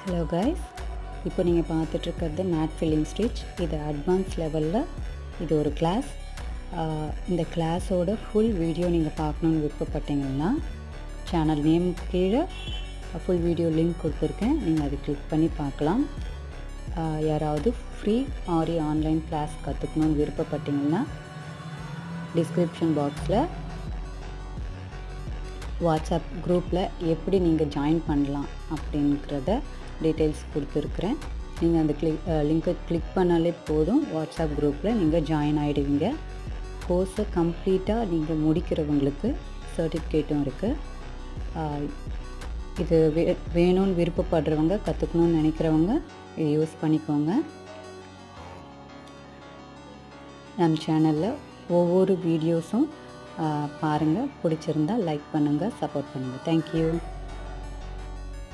Hello guys, இப்போ நீங்கள் பார்த்துட்ருக்கிறது mat filling stitch. இது அட்வான்ஸ் லெவலில் இது ஒரு கிளாஸ். இந்த கிளாஸோட ஃபுல் வீடியோ நீங்கள் பார்க்கணுன்னு விருப்பப்பட்டீங்கன்னா சேனல் நேம் கீழே ஃபுல் வீடியோ லிங்க் கொடுத்துருக்கேன். நீங்கள் அதை கிளிக் பண்ணி பார்க்கலாம். யாராவது ஃப்ரீ ஆரி ஆன்லைன் கிளாஸ் கற்றுக்கணுன்னு விருப்பப்பட்டீங்கன்னா டிஸ்கிரிப்ஷன் பாக்ஸில் வாட்ஸ்அப் குரூப்பில் எப்படி நீங்கள் ஜாயின் பண்ணலாம் அப்படிங்கிறத டீட்டெயில்ஸ் கொடுத்துருக்குறேன். நீங்கள் அந்த லிங்கை கிளிக் பண்ணாலே போதும், வாட்ஸ்அப் குரூப்பில் நீங்கள் ஜாயின் ஆகிடுவீங்க. கோர்ஸை கம்ப்ளீட்டாக நீங்கள் முடிக்கிறவங்களுக்கு சர்டிஃபிகேட்டும் இருக்குது. இது வேணும்னு விருப்பப்படுறவங்க, கற்றுக்கணுன்னு நினைக்கிறவங்க இதை யூஸ் பண்ணிக்கோங்க. நம்ம சேனலில் ஒவ்வொரு வீடியோஸும் பாருங்கள். பிடிச்சிருந்தால் லைக் பண்ணுங்கள், சப்போர்ட் பண்ணுங்கள். தேங்க்யூ.